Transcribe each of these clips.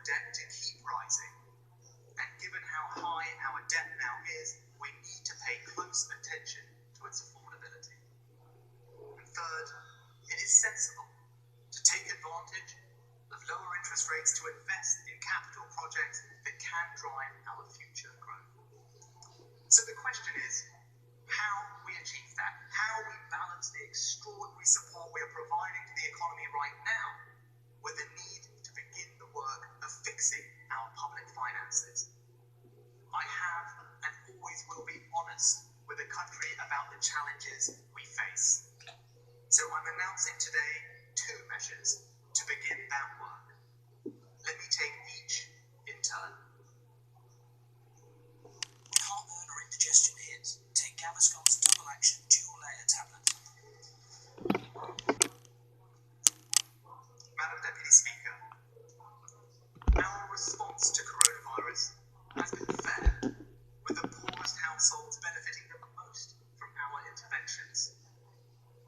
debt to keep rising. And given how high our debt now is, we need to pay close attention to its affordability. And third, it is sensible to take advantage of lower interest rates to invest in capital projects that can drive our future growth. So the question is, how we achieve that, how we balance the extraordinary support we are providing to the economy right now with the need to begin the work of fixing our public finances. I have and always will be honest with the country about the challenges we face. So I'm announcing today 2 measures to begin that work. Let me take each in turn. With heartburn or indigestion hit, take Gaviscon's double action dual layer tablet. Madam Deputy Speaker, our response to coronavirus has been fair, with the poorest households benefiting the most from our interventions.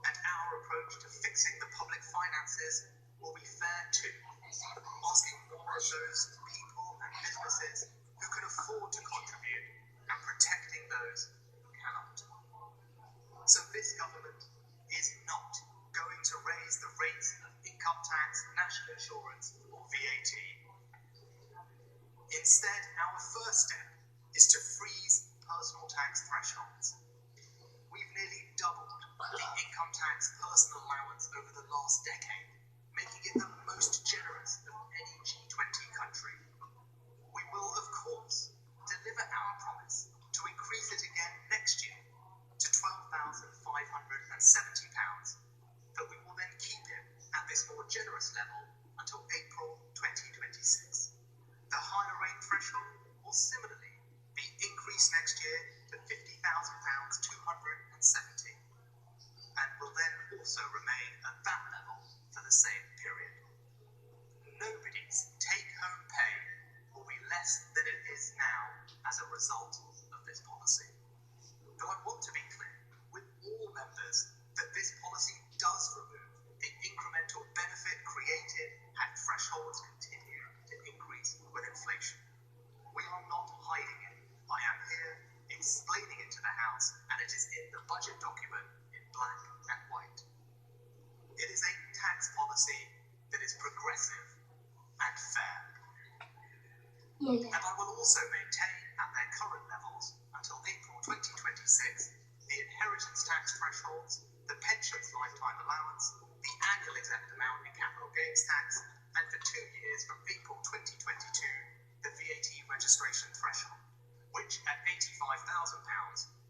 And our approach to fixing the public finances will be fair too, asking more of those people and businesses who can afford to contribute and protecting those who cannot. So this government is not going to raise the rates of income tax, national insurance or VAT. Instead, our first step is to freeze personal tax thresholds. We've nearly doubled the income tax personal allowance over the last decade, making it the most generous of any G20 country. We will, of course, deliver our promise to increase it again next year to £12,570, but we will then keep it at this more generous level until April 2026. The higher rate threshold will similarly be increased next year to £50,000 270, and will then also remain at that level for the same period. Nobody's take-home pay will be less than it is now as a result of this policy. Though I want to be clear with all members that this policy does remove the incremental benefit created had thresholds continue to increase with inflation. We are not hiding it. I am here explaining it to the House, and it is in the budget document in black and white. It is a tax policy that is progressive and fair. And I will also maintain at their current levels until April 2026 the inheritance tax thresholds, the pensions lifetime allowance, the annual exempt amount in capital gains tax, and for 2 years from April 2022 the VAT registration threshold, which at £85,000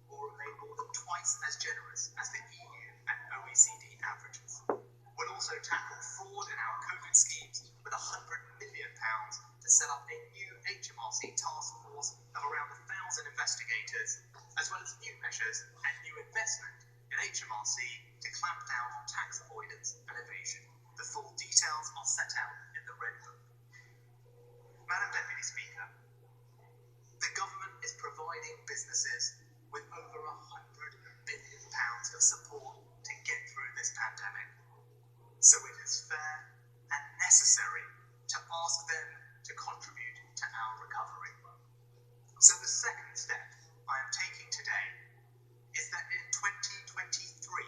will remain more than twice as generous as the EU and OECD averages. We'll also tackle fraud in our COVID schemes with £100 million to set up a new HMRC task force of around 1,000 investigators, as well as new measures and new investment in HMRC to clamp down on tax avoidance and evasion. The full details are set out in the Red Book. Madam Deputy Speaker, the government is providing businesses with over £100 billion of support to get through this pandemic. So it is fair and necessary to ask them to contribute to our recovery. So the second step I am taking today is that in 2023,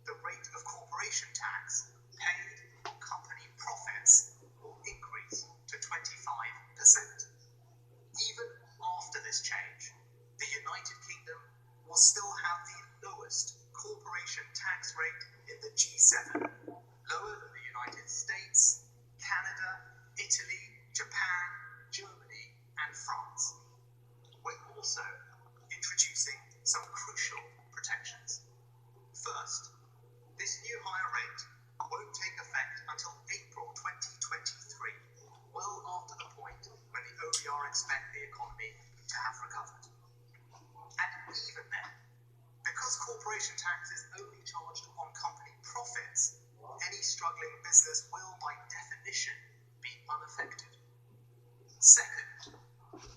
the rate of corporation tax paid on company profits will increase to 25%. Even after this change, the United Kingdom will still have the lowest corporation tax rate in the G7, lower than the United States, Canada, Italy, Japan, Germany, and France. We're also introducing some crucial protections. First, this new higher rate won't take effect until April 2023, well after the point when the OER expect the economy to have recovered. And even then, because corporation tax is only charged on company profits, any struggling business will, by definition, be unaffected. Second,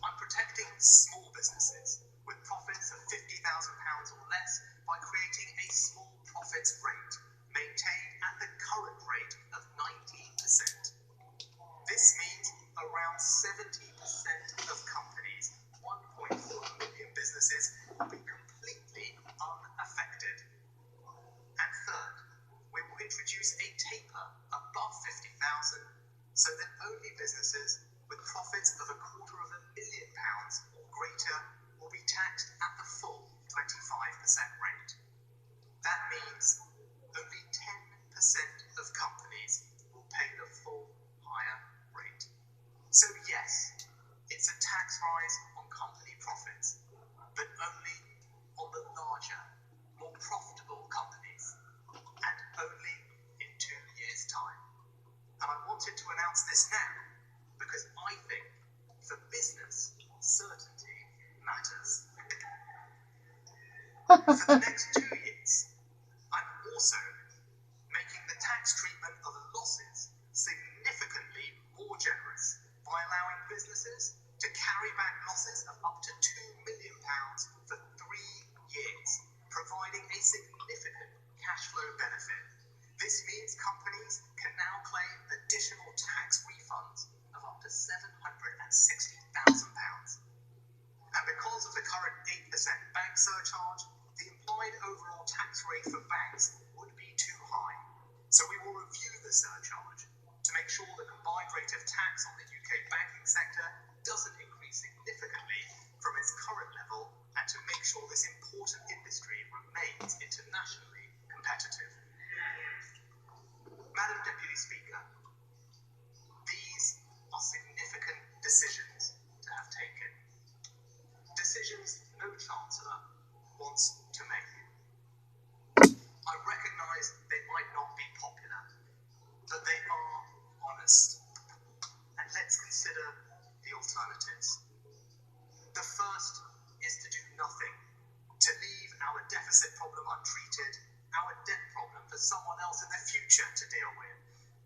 I'm protecting small businesses with profits of £50,000 or less by creating a small profits rate maintained at the current rate of 19%. This means a around 70% of companies, 1.4 million businesses, will be completely unaffected. And third, we will introduce a taper above 50,000 so that only businesses with profits of £250,000 or greater will be taxed at the full 25% rate. That means only 10% of companies will pay the full higher rate. So yes, it's a tax rise on company profits, but only on the larger, more profitable companies, and only in 2 years' time. And I wanted to announce this now because I think for business, certainty matters. For the next 2 years, I'm also making the tax treatment of losses significantly more generous by allowing businesses to carry back losses of up to £2 million for 3 years, providing a significant cash flow benefit. This means companies can now claim additional tax refunds of up to £760,000. And because of the current 8% bank surcharge, the implied overall tax rate for banks would be too high. So we will review the surcharge to make sure the combined rate of tax on the UK banking sector doesn't increase significantly from its current level, and to make sure this important industry remains internationally competitive. Madam Deputy Speaker, these are significant decisions to have taken. Decisions no Chancellor wants to make. I recognise they might not be popular, but they are honest. And let's consider the alternatives. The first is to do nothing, to leave our deficit problem untreated, our debt problem for someone else in the future to deal with.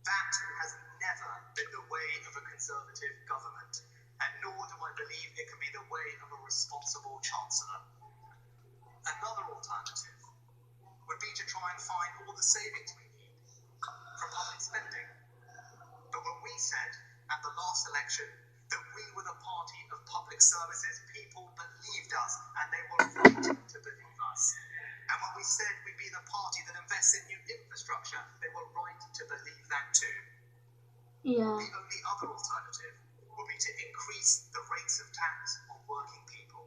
That has never been the way of a Conservative government, and nor do I believe it can be the way of a responsible Chancellor. Another alternative would be to try and find all the savings we need from public spending. But when we said at the last election that we were the party of public services, people believed us, and they were right to believe us. And when we said we'd be the party that invests in new infrastructure, they were right to believe that too. Yeah. The only other alternative would be to increase the rates of tax on working people.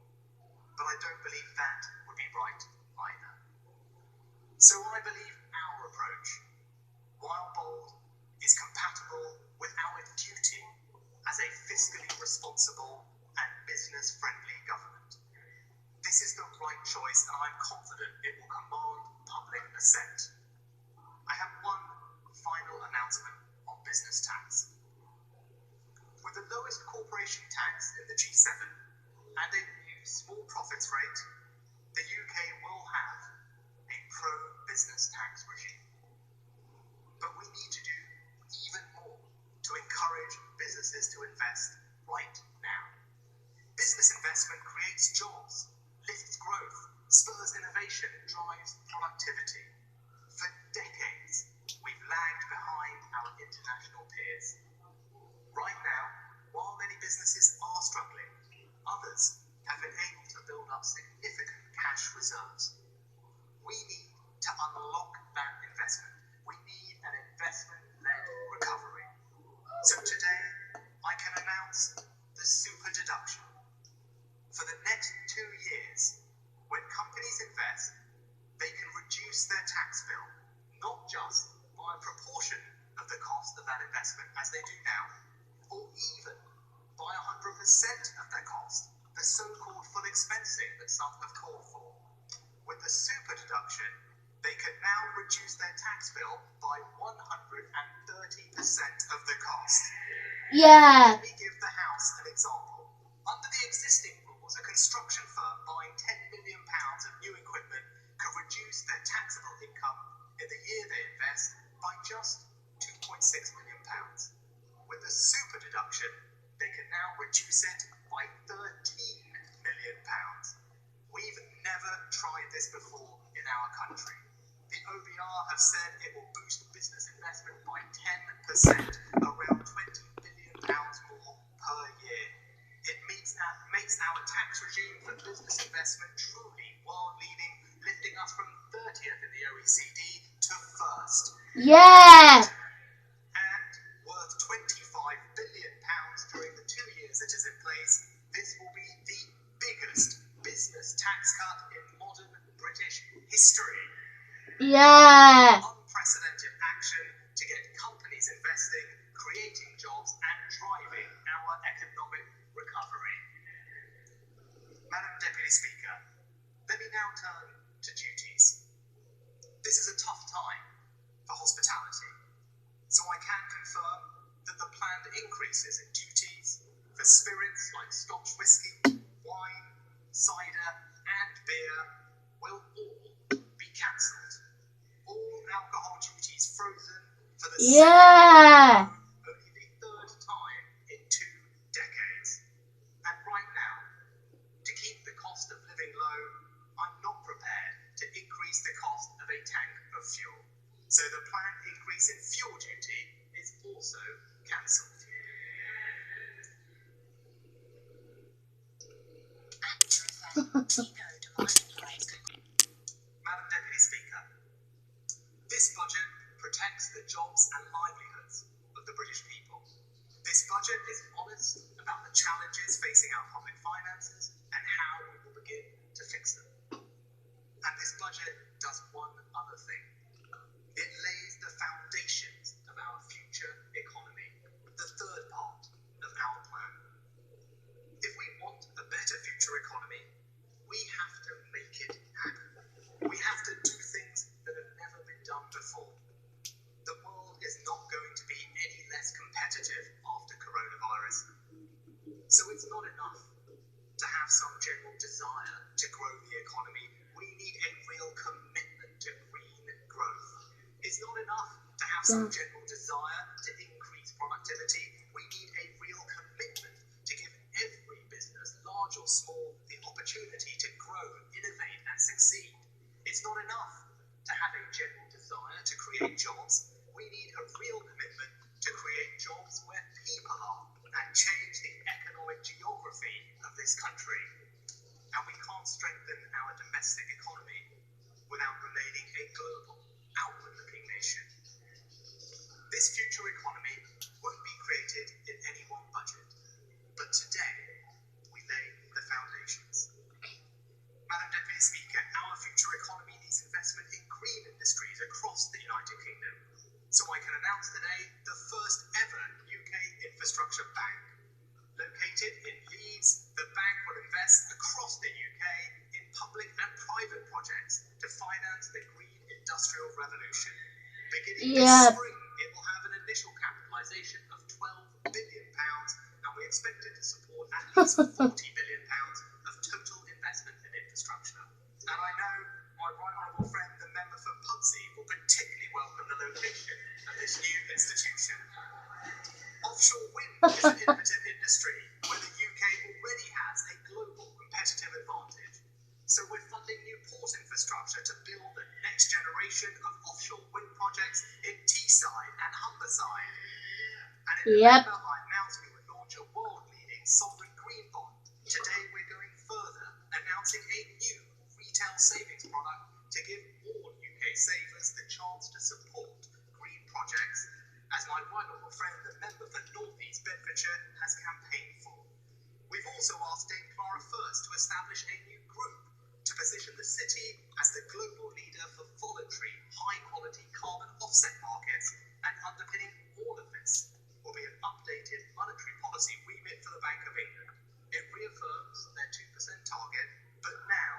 But I don't believe that would be right either. So I believe our approach, while bold, is compatible with our duty as a fiscally responsible and business-friendly government. This is the right choice, and I'm confident it will command public assent. I have one final announcement on business tax. With the lowest corporation tax in the G7 and a new small profits rate, the UK will have a pro-business tax regime. But we need to do even more to encourage businesses to invest right now. Business investment creates jobs, lifts growth, spurs innovation, and drives productivity. For decades, we've lagged behind our international peers. Right now, while many businesses are struggling, others have been able to build up significant cash reserves. We need to unlock that investment. We need an investment-led recovery. So today, I can announce the super deduction. For the next 2 years, when companies invest, they can reduce their tax bill, not just by a proportion of the cost of that investment, as they do now, or even by 100% of their cost, the so-called full expensing that some have called for. With the super deduction, they can now reduce their tax bill by 130% of the cost. Yeah. Let me give the House an example. Under the existing rules, a construction firm buying £10 million of new equipment could reduce their taxable income in the year they invest by just £2.6 million. With the super deduction, they can now reduce it by £13 million. We've never tried this before in our country. The OBR have said it will boost business investment by 10%, around £20 billion more Yeah. And worth £25 billion during the 2 years it is in place, this will be the biggest business tax cut in modern British history. Yeah. Unprecedented action to get companies investing, creating jobs, and driving our economic recovery. Madam Deputy Speaker, let me now turn to duties. This is a tough time for hospitality, so I can confirm that the planned increases in duties for spirits like Scotch whisky, wine, cider, and beer will all be cancelled. All alcohol duties frozen for the Yeah. only the third time in 2 decades. And right now, to keep the cost of living low, I'm not prepared to increase the cost of a tank of fuel. So the planned increase in fuel duty is also cancelled. Madam Deputy Speaker, this budget protects the jobs and livelihoods of the British people. This budget is honest about the challenges facing our public finances and how we will begin to fix them. And this budget does one other thing. It lays the foundations of our future economy, the third part of our plan. If we want a better future economy, we have to make it happen. We have to do things that have never been done before. The world is not going to be any less competitive after coronavirus. So it's not enough to have some general desire to grow the economy. We need a real commitment to green growth. It's not enough to have some general desire to increase productivity. We need a real commitment to give every business, large or small, the opportunity to grow, innovate, and succeed. It's not enough to have a general desire to create jobs. We need a real commitment to create jobs where people are and change the economic geography of this country. And we can't strengthen our domestic economy without remaining a global, outward-looking nation. This future economy won't be created in any one budget, but today we lay the foundations. Madam Deputy Speaker, our future economy needs investment in green industries across the United Kingdom. So I can announce today the first ever UK infrastructure bank. Located in Leeds, the bank will invest across the UK in public and private projects to finance the green industrial revolution. Beginning this spring, it will have an initial capitalisation of £12 billion, and we expect it to support at least £40 billion of total investment in infrastructure. And I know my right honourable friend, the member for Pudsey, will particularly welcome the location of this new institution. Offshore wind is an innovative industry where the UK already has a global competitive advantage. So we're funding new port infrastructure to build the next generation of offshore wind projects in Teesside and Humberside. And in November, I announced we would launch a world-leading sovereign green bond. Today we're going further, announcing a new retail savings product to give all UK savers the chance to support green projects, as my right honourable friend, the member for North East Bedfordshire, has campaigned for. We've also asked Dame Clara First to establish a new group to position the city as the global leader for voluntary, high-quality carbon offset markets, and underpinning all of this will be an updated monetary policy remit for the Bank of England. It reaffirms their 2% target, but now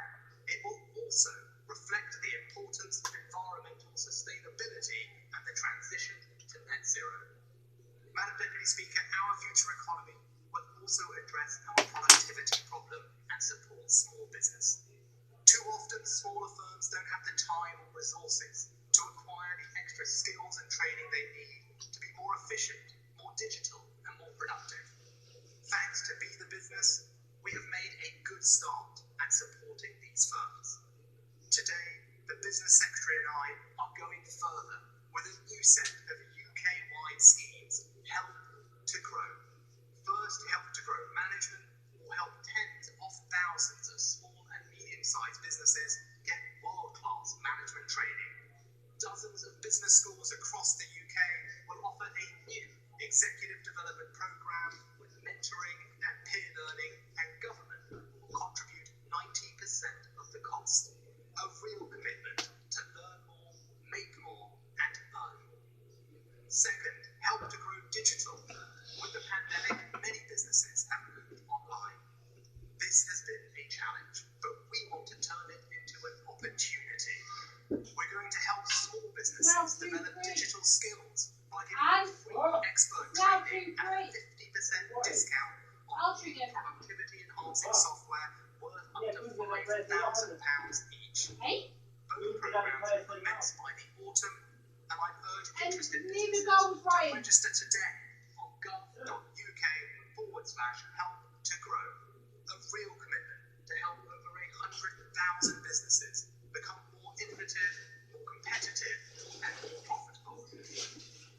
it will also reflect the importance of environmental sustainability and the transition to net zero. Madam Deputy Speaker, our future economy will also address our productivity problem and support small business. Too often, smaller firms don't have the time or resources to acquire the extra skills and training they need to be more efficient, more digital, and more productive. Thanks to Be the Business, we have made a good start at supporting these firms. Today, the Business Secretary and I are going further with a new set of UK-wide schemes, Help to Grow. First, Help to Grow Management will help tens of thousands of small and medium-sized businesses get world-class management training. Dozens of business schools across the UK will offer a new executive development programme with mentoring and peer learning, and government will contribute 90% of the cost. A real commitment to learn more, make more, and earn. Second, help to grow digital. With the pandemic, many businesses have moved online. This has been a challenge, but we want to turn it into an opportunity. We're going to help small businesses develop digital skills by giving free expert training and a 50% discount on productivity enhancing software worth up to £5,000 each. Both programs will commence by the autumn, and I urge interested businesses to register today on gov.uk/help to grow. A real commitment to help over 100,000 businesses become more innovative, more competitive, and more profitable.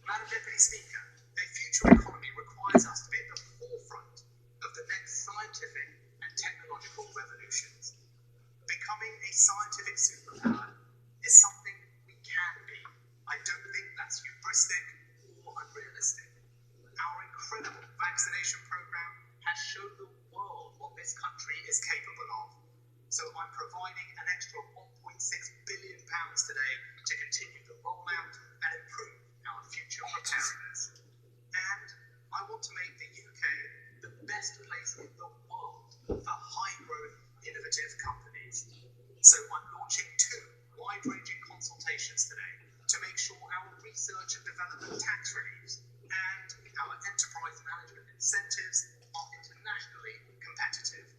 Madam Deputy Speaker, a future economy requires us to be at the forefront of the next scientific and technological revolutions. Becoming a scientific superpower is something we can be. I don't think that's hubristic or unrealistic. Our incredible vaccination program has shown the world what this country is capable of. So I'm providing an extra £1.6 billion today to continue the rollout and improve our future preparedness. And I want to make the UK the best place in the world for high-growth, innovative companies. So I'm launching 2 wide-ranging consultations today to make sure our research and development tax reliefs and our enterprise management incentives are internationally competitive.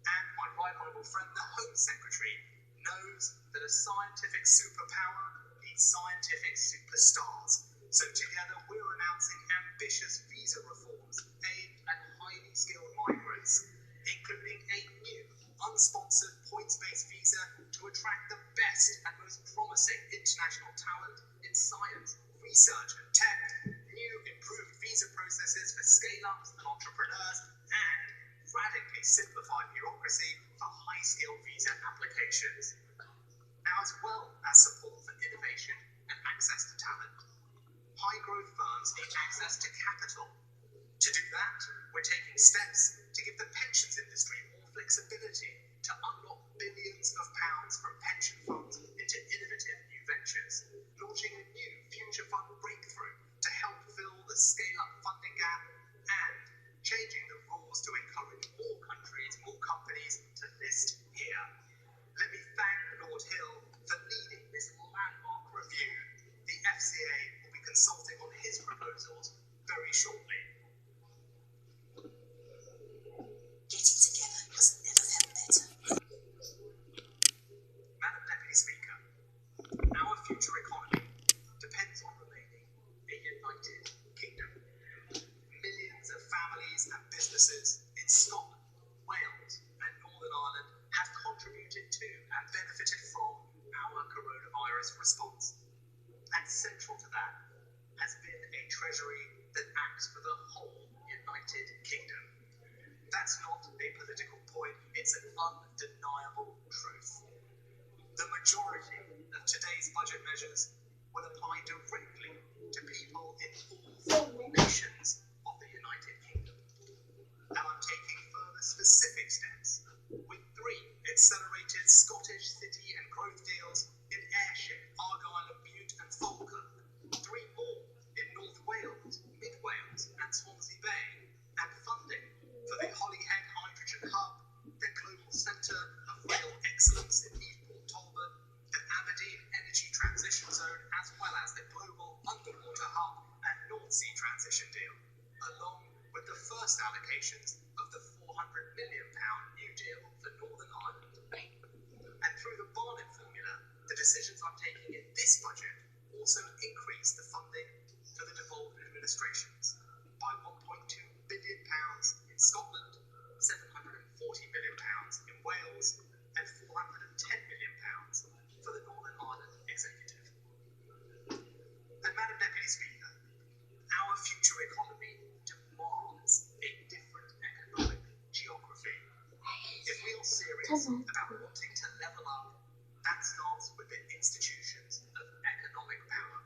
And my right honourable friend, the Home Secretary, knows that a scientific superpower needs scientific superstars. So together we're announcing ambitious visa reforms aimed at highly skilled migrants, including a new unsponsored points-based visa to attract the best and most promising international talent in science, research and tech, new improved visa processes for scale-ups and entrepreneurs, and radically simplified bureaucracy for high-skilled visa applications. Now, as well as support for innovation and access to talent, high-growth firms need access to capital. To do that, we're taking steps to give the pensions industry more flexibility to unlock billions of pounds from pension funds into innovative new ventures, launching a new future fund breakthrough to help fill the scale-up funding gap, and changing the rules to encourage more countries, more companies to list here. Let me thank Lord Hill for leading this landmark review. The FCA will be consulting on his proposals very shortly. Getting together has never felt better. Madam Deputy Speaker, our future economy depends on remaining a united kingdom. Millions of families and businesses in Scotland, Wales and Northern Ireland have contributed to and benefited from our coronavirus response. And central to that has been a treasury that acts for the whole United Kingdom. That's not a political point, it's an undeniable truth. The majority of today's budget measures will apply directly to people in all 4 nations of the United Kingdom. And I'm taking further specific steps with 3 accelerated Scottish city and growth deals in Ayrshire, Argyll and Bute and Falkirk, 3 more in North Wales, Mid Wales and Swansea Bay, and funding for the Holyhead Hydrogen Hub, the Global Centre of Rail Excellence in Eastport Talbot, the Aberdeen Energy Transition Zone, as well as the Global Underwater Hub and North Sea Transition Deal, along with the first allocations of the £400 million New Deal for Northern Ireland. And through the Barnett formula, the decisions I'm taking in this budget also increase the funding for the devolved administrations by £1.2 billion in Scotland, £740 million in Wales, and £410 million for the Northern Ireland Executive. And Madam Deputy Speaker, our future economy demands a different economic geography. If we are serious about wanting to level up, that starts with the institutions of economic power.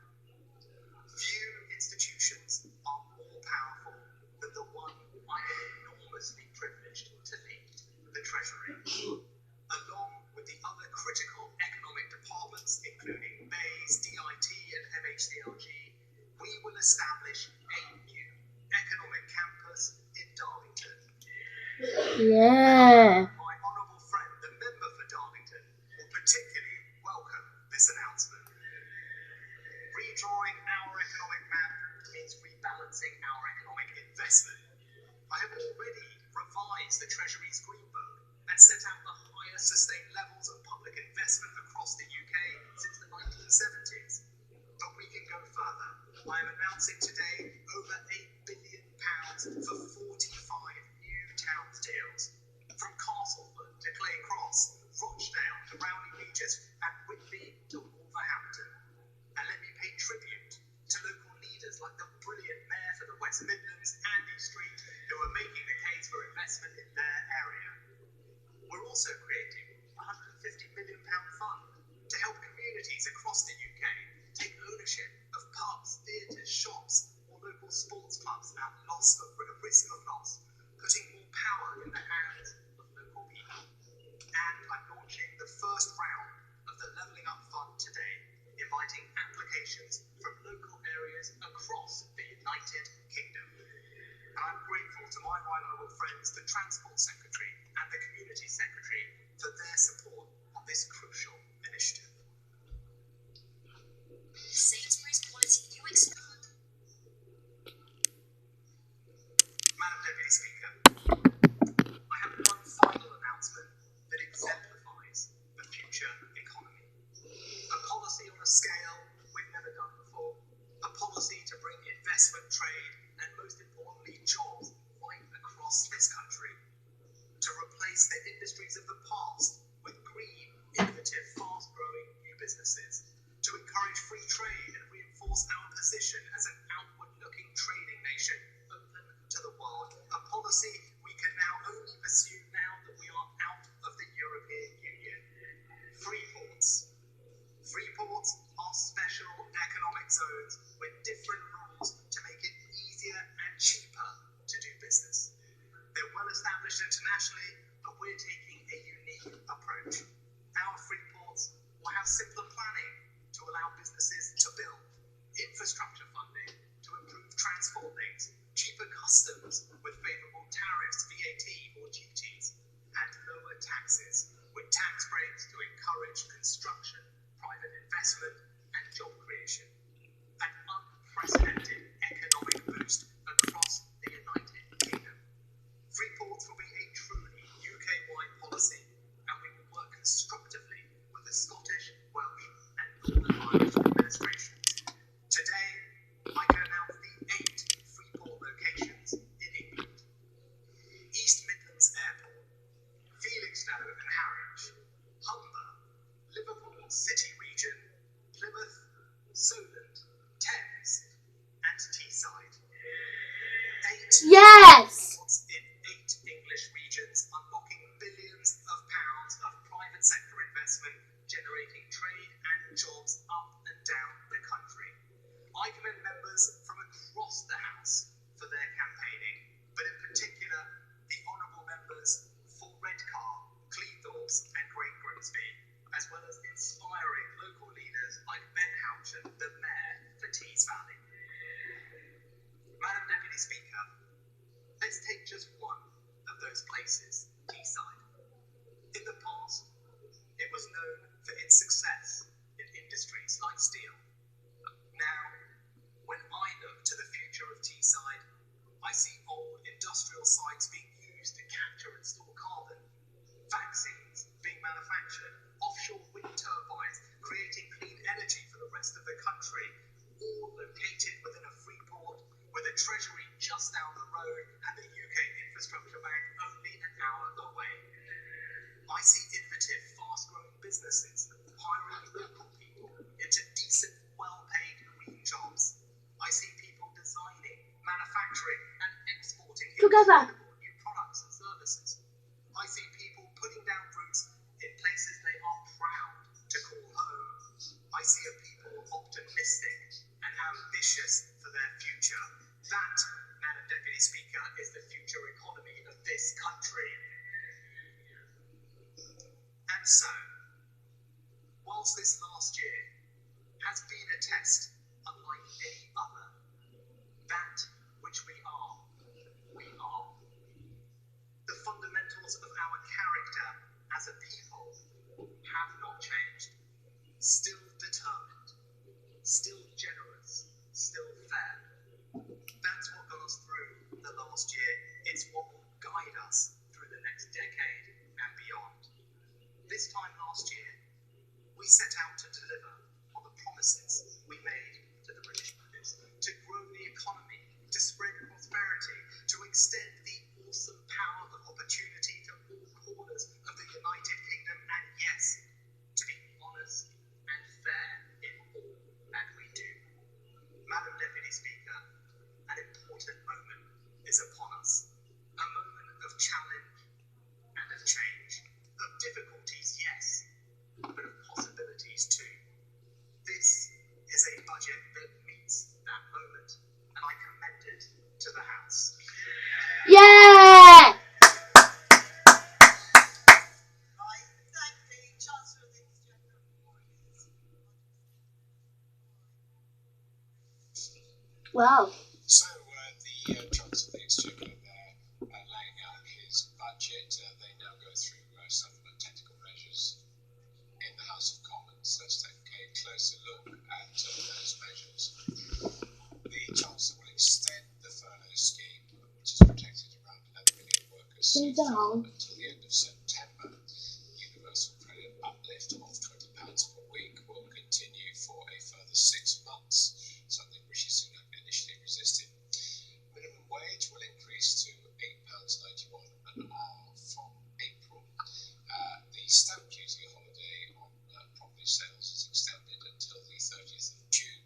Treasury, along with the other critical economic departments, including BEIS, DIT, and MHCLG. We will establish a new economic campus in Darlington. Yeah. My honourable friend, the member for Darlington, will particularly welcome this announcement. Redrawing our economic map means rebalancing our economic investment. I have already revised the Treasury's Green Book and set out the highest sustained levels of public investment across the UK since the 1970s. But we can go further. I am announcing today over £8 billion for 45 new towns deals. From Castleford to Clay Cross, Rochdale to Rowley Regis, and Whitby to Wolverhampton. And let me pay tribute to local leaders like the brilliant Mayor for the West Midlands, Andy Street, who are making the case for investment in their area. We're also creating a £150 million fund to help communities across the UK take ownership of pubs, theatres, shops, or local sports clubs at risk of loss, putting more power in the hands of local people. And I'm launching the first round of the Levelling Up Fund today, inviting applications from local areas across the United Kingdom. And I'm grateful to my right honourable friends, the Transport Secretary and the Community Secretary, for their support on this crucial initiative. Sainsbury's quality you expect. Madam Deputy Speaker, I have one final announcement that exemplifies the future economy. A policy on a scale we've never done before. A policy to bring investment, trade, and most importantly, jobs right across this country. To replace the industries of the past with green, innovative, fast-growing new businesses. To encourage free trade and reinforce our position as an outward-looking trading nation open to the world. A policy we can now only pursue now that we are out of the European Union. Free ports. Free ports are special economic zones with different rules to make it easier and cheaper to do business. They're well established internationally, but we're taking a unique approach. Our free ports will have simpler planning to allow businesses to build, infrastructure funding to improve transport links, cheaper customs with favourable tariffs, VAT or duties, and lower taxes with tax breaks to encourage construction, private investment and job creation. An unprecedented economic boost across the United Kingdom. Free ports will be a truly UK-wide policy, and we will work constructively with the Scottish, Welsh and Northern Irish administrations. Today, I can announce the 8 free port locations in England. East Midlands Airport, Felixstowe and Harwich, Humber, Liverpool City Region, Plymouth, Solent, Thames and Teesside. 8 Yes. ports in 8 English regions, unlocking billions of pounds of private sector investment, generating trade and jobs up and down the country. I commend members from across the House for their campaigning, but in particular, the honourable members for Redcar, Cleethorpes and Great Grimsby, as well as inspiring local leaders like Ben Houchin, the Mayor for Tees Valley. Madam Deputy Speaker, let's take just one of those places, Teesside. In the past, it was known for its success in industries like steel. Now, when I look to the future of Teesside, I see old industrial sites being used to capture and store carbon, vaccines being manufactured, offshore wind turbines creating clean energy for the rest of the country, all located within a free port with a treasury just down the road and the UK Infrastructure Bank only an hour away. I see innovative, fast-growing businesses hiring local people into decent, well-paid green jobs. I see people designing, manufacturing and exporting Together. incredible new products and services. I see people putting down roots in places they are proud to call home. I see a people optimistic and ambitious for their future. That, Madam Deputy Speaker, is the future economy of this country. And so, whilst this last year has been a test unlike any other, that which we are, we are. The fundamentals of our character as a people have not changed. Still determined, still generous, still fair. That's what got us through the last year. It's what will guide us through the next decade and beyond. This time last year, we set out to deliver on the promises we made to the British British, to grow the economy, to spread prosperity, to extend the awesome power of opportunity to all corners of the United Kingdom, and yes, to be honest and fair in all that we do. Madam Deputy Speaker, an important moment is upon us. A moment of challenge and of change. Of difficulties, yes, but of possibilities too. This is a budget that meets that moment, and I commend it to the House. Yeah! I thank the Chancellor of the Exchequer for his Wow. So the Chancellor of the Exchequer there laying out his budget. They now go through some technical measures in the House of Commons. Let's take a closer look at those measures. The Chancellor will extend the furlough scheme, which has protected around 11 million workers so far, until the end of September. Universal credit uplift of £20 per week will continue for a further 6 months, something Rishi Sunak initially resisted. Minimum wage will increase to £8.91 an hour from April. The stamp duty holiday on property sales is extended until the 30th of June.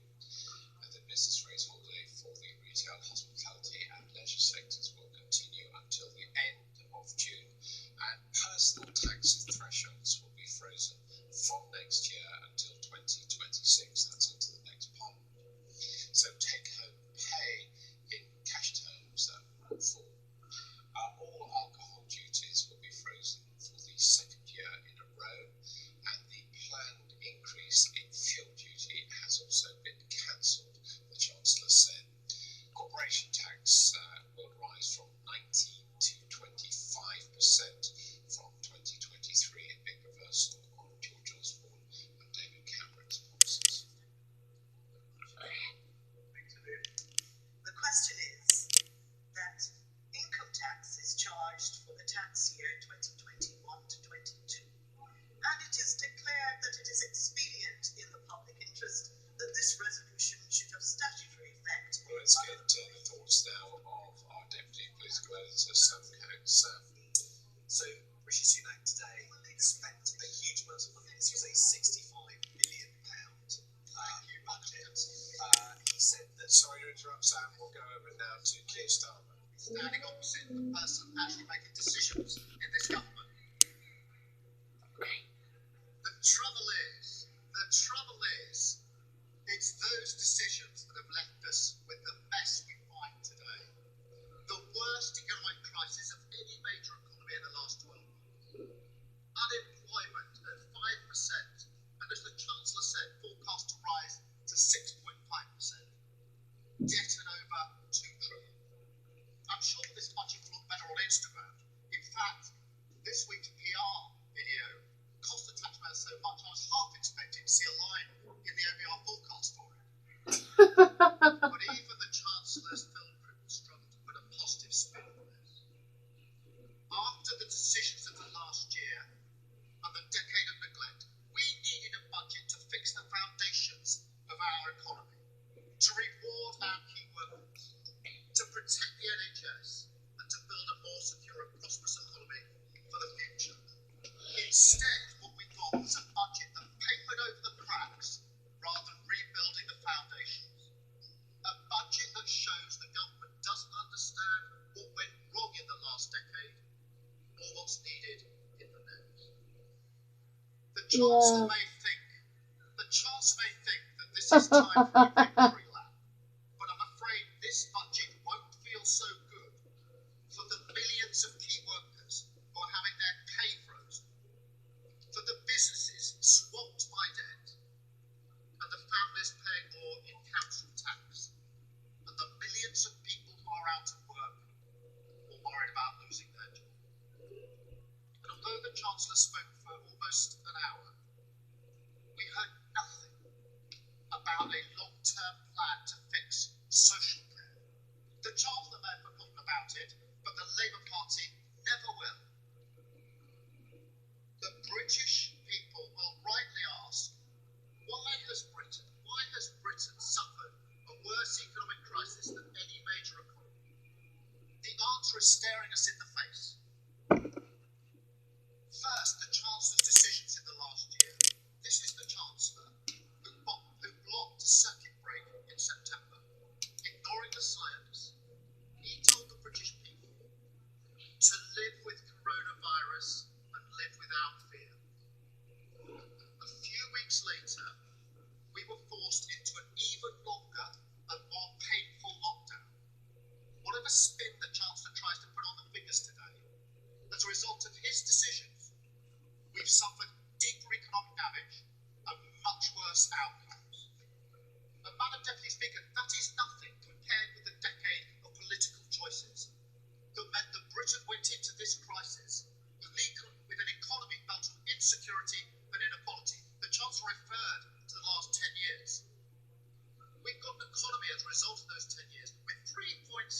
And the business rates holiday for the retail, hospitality and leisure sectors will continue until the end of June. And personal tax thresholds will be frozen from next year until 2026. That's into the next parliament. So take-home pay in cash terms will fall. All alcohol duties will be frozen for the second year in a row, and the planned increase in fuel duty has also been cancelled, the Chancellor said. Corporation tax will rise from 19 to 25% from 2023, a big reversal on George Osborne and David Cameron's policies. The question is that income tax is charged for the tax year 2021 to 22, and it is declared that it is expedient in the public interest that this resolution should have statutory effect. Well, let's get the thoughts now of our Deputy Political Editor, Sam Coates. So, Rishi Sunak today spent a huge amount of money. This was a £65 million budget. He said that. Sorry to interrupt, Sam. We'll go over now to Keir Starmer. Standing opposite the person actually making decisions in this government. The trouble is, it's those decisions that have left us with the mess we find today. The worst economic crisis of any major economy in the last 12 months. Unemployment at 5%, and as the Chancellor said, forecast to rise to 6.5%. Debt at over £2 trillion. I'm sure this budget will look better on Instagram. In fact, this week's PR video cost the taxpayer so much I was half expecting to see a line in the OBR forecast for it. But even the Chancellor's film crew will struggle to put a positive spin on this. After the decisions of the last year and the decade of neglect, we needed a budget to fix the foundations of our economy, to reward our key workers, to protect the NHS, and to build a more secure and prosperous economy for the future. Instead, what we got was a budget that papered over the cracks rather than rebuilding the foundations. A budget that shows the government doesn't understand what went wrong in the last decade or what's needed in the next. The Chancellor may think that this is time for a victory lap, but I'm afraid this budget won't feel so good for the millions of key workers who are having their pay frozen, for the is swamped by debt, and the families paying more in council tax, and the millions of people who are out of work or worried about losing their job. And although the Chancellor spoke for almost an hour, we heard nothing about a long-term plan to fix social care. The Chancellor may have forgotten about it, but the Labour Party never will. The British people will rightly ask, why has Britain suffered a worse economic crisis than any major economy? The answer is staring us in the face. First, the Chancellor's decisions in the last year. This is the Chancellor who blocked a circuit break in September. Ignoring the science, he told the British people to live with coronavirus and live without fear. A few weeks later, we were forced into an even longer and more painful lockdown. Whatever spin the Chancellor tries to put on the figures today, as a result of his decisions, we've suffered deeper economic damage and much worse outcomes. And Madam Deputy Speaker, that is nothing compared with the decade of political choices that meant that Britain went into this crisis with an economy built on insecurity and inequality. The Chancellor referred to the last 10 years. We've got an economy as a result of those 10 years with 3.6